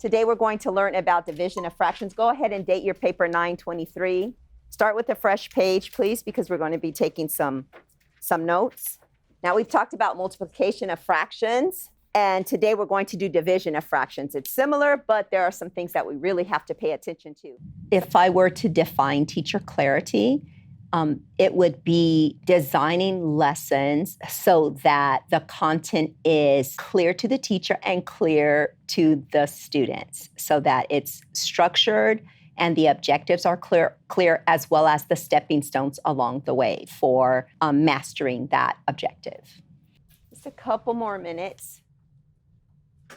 Today we're going to learn about division of fractions. Go ahead and date your paper 9/23. Start with a fresh page, please, because we're going to be taking some notes. Now we've talked about multiplication of fractions, and today we're going to do division of fractions. It's similar, but there are some things that we really have to pay attention to. If I were to define teacher clarity, it would be designing lessons so that the content is clear to the teacher and clear to the students, so that it's structured and the objectives are clear, as well as the stepping stones along the way for mastering that objective. Just a couple more minutes.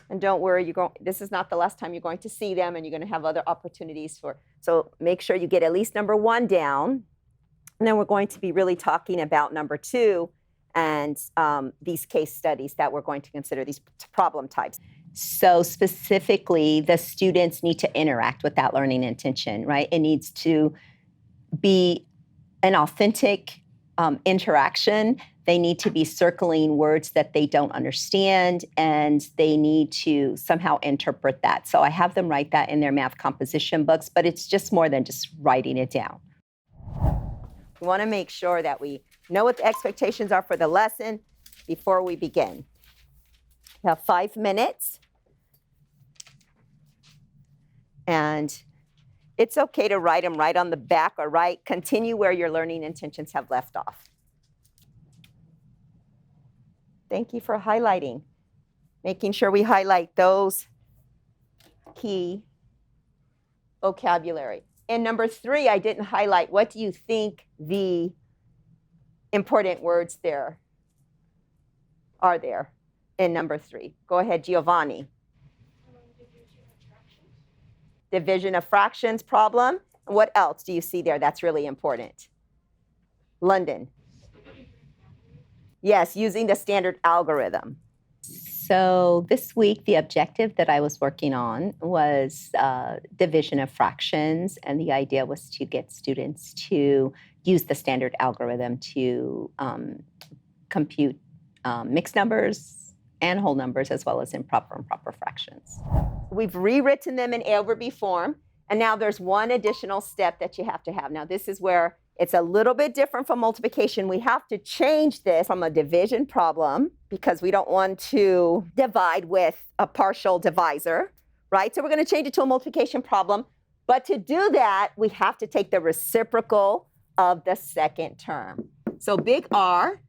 And don't worry, this is not the last time you're going to see them, and you're going to have other opportunities so make sure you get at least number 1 down. And then we're going to be really talking about number 2 and these case studies that we're going to consider, these problem types. So specifically, the students need to interact with that learning intention, right? It needs to be an authentic interaction. They need to be circling words that they don't understand, and they need to somehow interpret that. So I have them write that in their math composition books, but it's just more than just writing it down. We want to make sure that we know what the expectations are for the lesson before we begin. We have 5 minutes. And it's okay to write them right on the back or continue where your learning intentions have left off. Thank you for highlighting. Making sure we highlight those key vocabulary. And number 3, I didn't highlight. What do you think the important words there are there in number 3? Go ahead, Giovanni. Division of fractions problem. What else do you see there that's really important? London. Yes, using the standard algorithm. So this week, the objective that I was working on was division of fractions, and the idea was to get students to use the standard algorithm to compute mixed numbers and whole numbers, as well as improper and proper fractions. We've rewritten them in A over B form, and now there's one additional step that you have to have. Now this is where it's a little bit different from multiplication. We have to change this from a division problem because we don't want to divide with a partial divisor, right? So we're going to change it to a multiplication problem. But to do that, we have to take the reciprocal of the second term. So big R,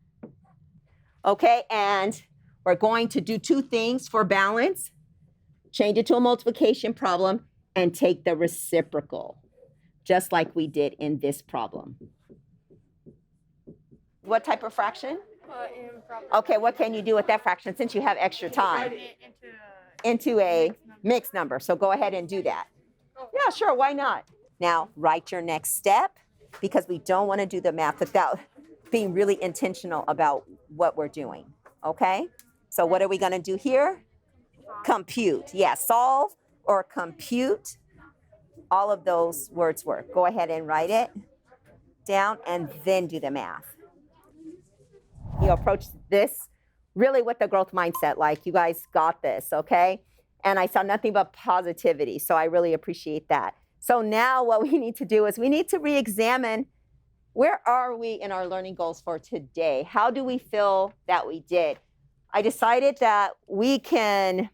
okay? And we're going to do 2 things for balance. Change it to a multiplication problem and take the reciprocal, just like we did in this problem. What type of fraction? Improper. Okay, what can you do with that fraction since you have extra time? Into a mixed number. So go ahead and do that. Yeah, sure, why not? Now, write your next step, because we don't want to do the math without being really intentional about what we're doing, okay? So what are we going to do here? Compute. Yeah, solve or compute. All of those words work. Go ahead and write it down and then do the math. You approach this really with the growth mindset, like you guys got this, okay? And I saw nothing but positivity, so I really appreciate that. So now what we need to do is we need to re-examine, where are we in our learning goals for today? How do we feel that we did? I decided that we can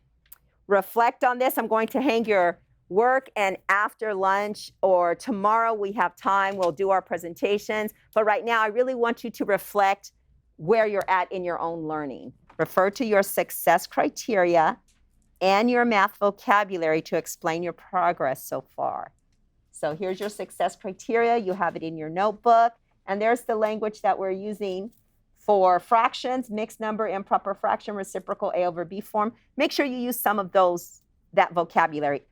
reflect on this. I'm going to hang your work, and after lunch or tomorrow we have time, we'll do our presentations. But right now, I really want you to reflect where you're at in your own learning. Refer to your success criteria and your math vocabulary to explain your progress so far. So here's your success criteria. You have it in your notebook. And there's the language that we're using for fractions, mixed number, improper fraction, reciprocal, A over B form. Make sure you use some of that vocabulary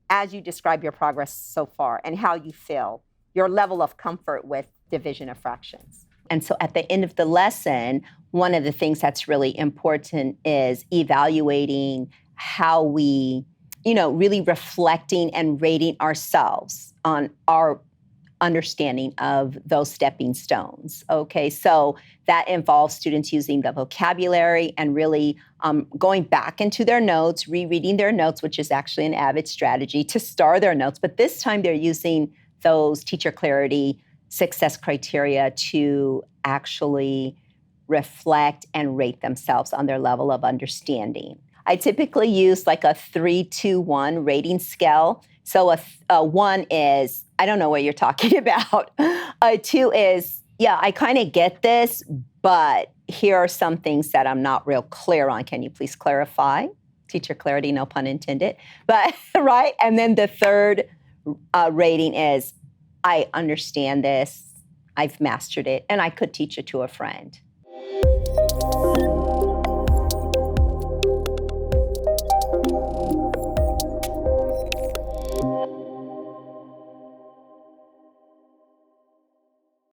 as you describe your progress so far and how you feel, your level of comfort with division of fractions. And so at the end of the lesson, one of the things that's really important is evaluating how we, really reflecting and rating ourselves on our understanding of those stepping stones. Okay, so that involves students using the vocabulary and really going back into their notes, rereading their notes, which is actually an avid strategy to star their notes. But this time they're using those teacher clarity success criteria to actually reflect and rate themselves on their level of understanding. I typically use like a 3-2-1 rating scale. So a 1 is, I don't know what you're talking about. A 2 is, yeah, I kind of get this, but here are some things that I'm not real clear on. Can you please clarify? Teacher clarity, no pun intended. But, right? And then the third rating is, I understand this, I've mastered it, and I could teach it to a friend.